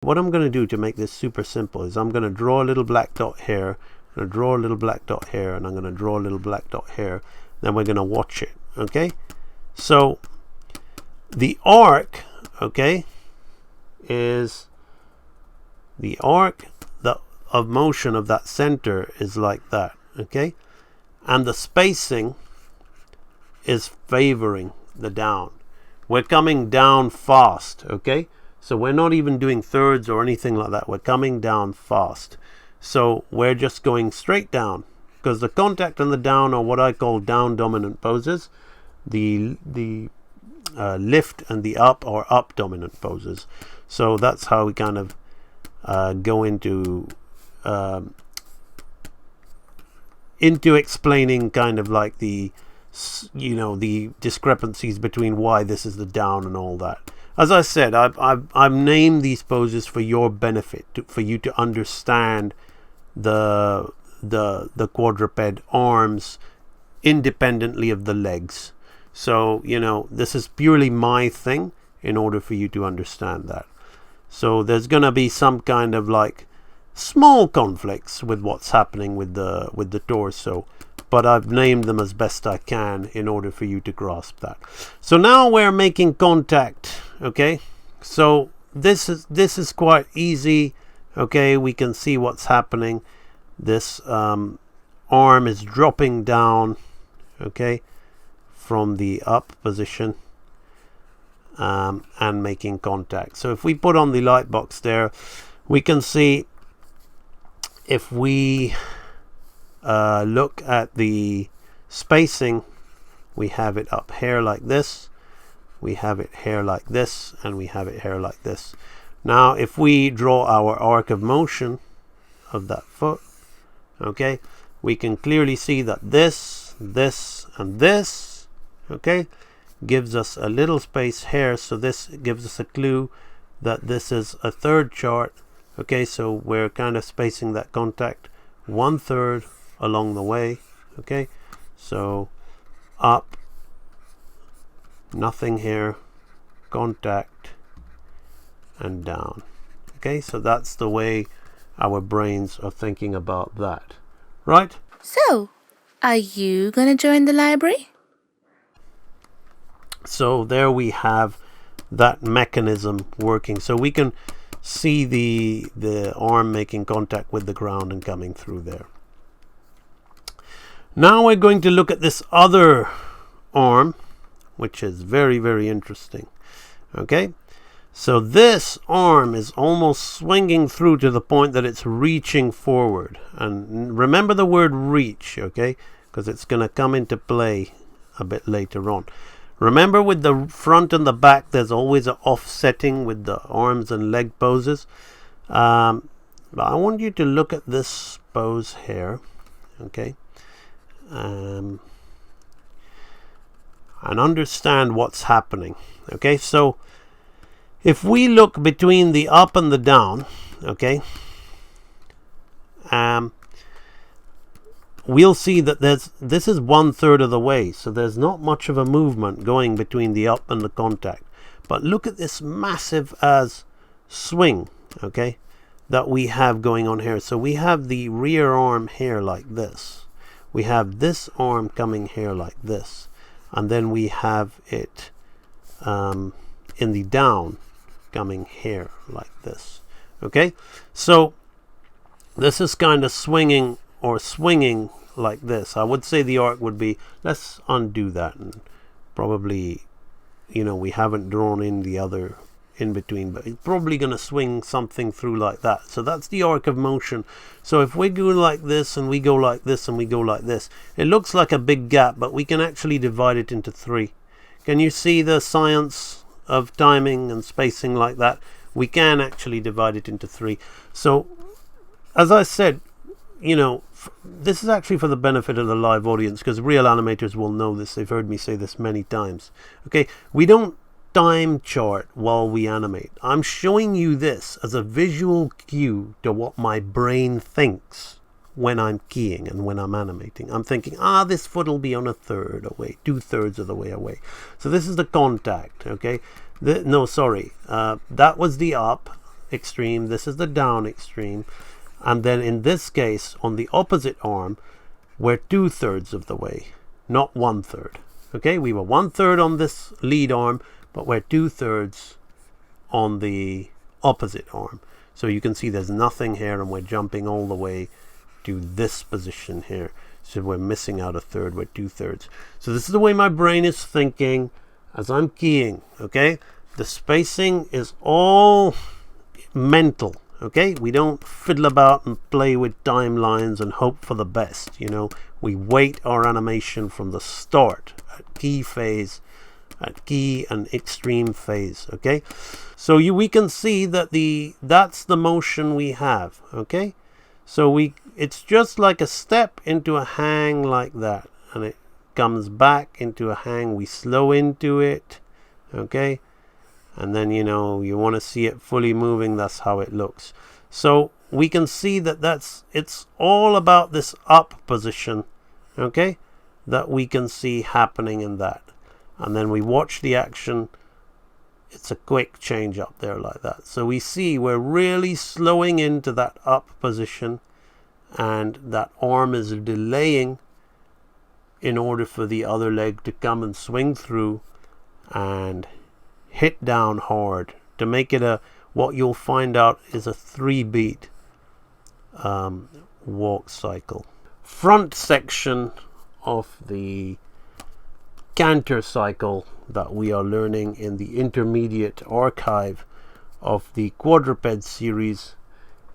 What I'm going to do to make this super simple is I'm going to draw a little black dot here, I'm going to draw a little black dot here, and I'm going to draw a little black dot here. Then we're going to watch it. Okay, so the arc, okay, is the arc of motion of that center is like that. Okay, and the spacing is favoring the down. We're coming down fast. Okay, so we're not even doing thirds or anything like that. We're coming down fast. So we're just going straight down, because the contact and the down are what I call down dominant poses. The lift and the up are up dominant poses. So that's how we kind of go into explaining kind of like the the discrepancies between why this is the down and all that. As I said, I've named these poses for your benefit, for you to understand the quadruped arms independently of the legs. So this is purely my thing in order for you to understand that. So there's gonna be some kind of like small conflicts with what's happening with the torso, but I've named them as best I can in order for you to grasp that. So now we're making contact. Okay, so this is quite easy. Okay, we can see what's happening. This arm is dropping down, okay, from the up position, and making contact. So if we put on the light box there, we can see, if we look at the spacing, we have it up here like this, we have it here like this, and we have it here like this. Now if we draw our arc of motion of that foot, okay, we can clearly see that this, and this, okay, gives us a little space here. So this gives us a clue that this is a third chart. Okay, so we're kind of spacing that contact 1/3 along the way. Okay, so up, nothing here, contact, and down. Okay, so that's the way our brains are thinking about that, right? So, are you gonna join the library? So there we have that mechanism working. So we can see the arm making contact with the ground and coming through there. Now we're going to look at this other arm, which is very, very interesting. Okay, so this arm is almost swinging through to the point that it's reaching forward. And remember the word reach, okay, because it's going to come into play a bit later on. Remember, with the front and the back, there's always an offsetting with the arms and leg poses. But I want you to look at this pose here, okay, and understand what's happening. Okay, so if we look between the up and the down, okay, we'll see that this is 1/3 of the way, so there's not much of a movement going between the up and the contact. But look at this massive as swing, okay, that we have going on here. So we have the rear arm here like this, we have this arm coming here like this, and then we have it in the down coming here like this. Okay, so this is kind of swinging or swinging like this. I would say the arc would be, let's undo that, and probably, we haven't drawn in the other in between, but it's probably going to swing something through like that. So that's the arc of motion. So if we go like this, and we go like this, and we go like this, it looks like a big gap, but we can actually divide it into 3. Can you see the science of timing and spacing like that? We can actually divide it into 3. So as I said, this is actually for the benefit of the live audience, because real animators will know this. They've heard me say this many times. Okay, we don't time chart while we animate. I'm showing you this as a visual cue to what my brain thinks when I'm keying and when I'm animating. I'm thinking, this foot will be on 1/3 away, 2/3 of the way away. So this is the contact. Okay, that was the up. extreme, this is the down extreme, and then in this case, on the opposite arm, we're 2/3 of the way, not 1/3. Okay, we were 1/3 on this lead arm, but we're 2/3 on the opposite arm. So you can see there's nothing here, and we're jumping all the way to this position here. So we're missing out a third, we're 2/3. So this is the way my brain is thinking as I'm keying, okay? The spacing is all mental, okay? We don't fiddle about and play with timelines and hope for the best, you know? We weight our animation from the start at key phase, at key and extreme phase, okay? So we can see that that's the motion we have, okay? So it's just like a step into a hang like that, and it comes back into a hang. We slow into it, okay? And then, you know, you want to see it fully moving, that's how it looks. So we can see that it's all about this up position, okay, that we can see happening in that. And then we watch the action. It's a quick change up there like that. So we see we're really slowing into that up position, and that arm is delaying in order for the other leg to come and swing through and hit down hard to make it what you'll find out is a 3-beat walk cycle. Front section of the canter cycle that we are learning in the intermediate archive of the quadruped series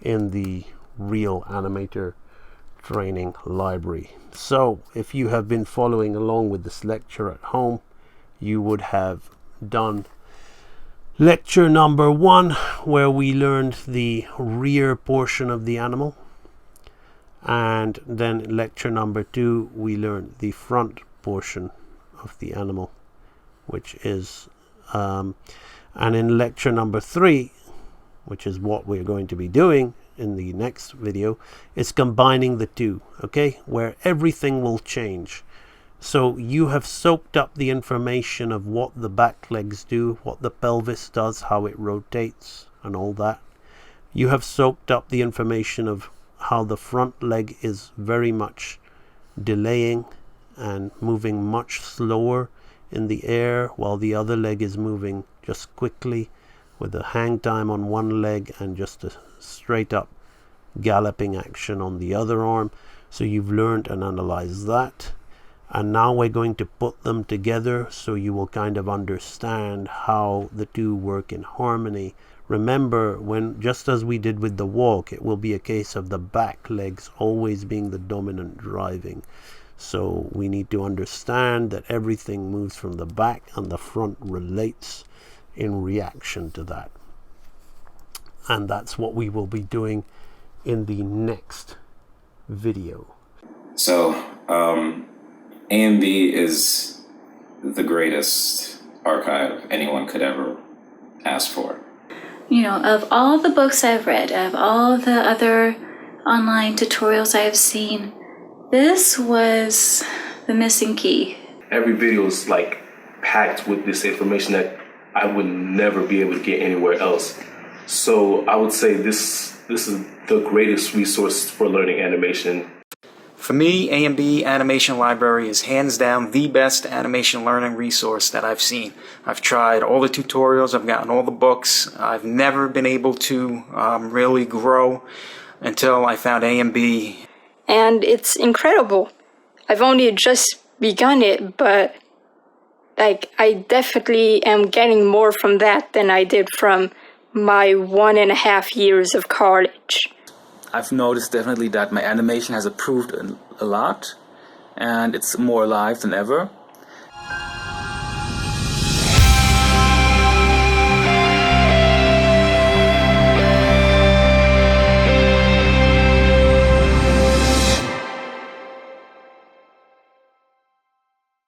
in the Real Animator training library. So if you have been following along with this lecture at home, you would have done lecture number 1, where we learned the rear portion of the animal, and then lecture number 2 we learned the front portion of the animal, which is and in lecture number 3, which is what we're going to be doing in the next video, is combining the two, okay, where everything will change. So you have soaked up the information of what the back legs do, what the pelvis does, how it rotates and all that. You have soaked up the information of how the front leg is very much delaying and moving much slower in the air, while the other leg is moving just quickly with a hang time on one leg and just a straight up galloping action on the other arm. So you've learned and analyzed that, and now we're going to put them together so you will kind of understand how the two work in harmony. Remember, just as we did with the walk, it will be a case of the back legs always being the dominant driving. So we need to understand that everything moves from the back and the front relates in reaction to that. And that's what we will be doing in the next video. So AMB is the greatest archive anyone could ever ask for. You know, of all the books I've read, of all the other online tutorials I've seen, this was the missing key. Every video is like packed with this information that I would never be able to get anywhere else. So I would say this is the greatest resource for learning animation. For me, AMB Animation Library is hands down the best animation learning resource that I've seen. I've tried all the tutorials, I've gotten all the books. I've never been able to really grow until I found AMB. And it's incredible. I've only just begun it, but I definitely am getting more from that than I did from my 1.5 years of college. I've noticed definitely that my animation has improved a lot, and it's more alive than ever.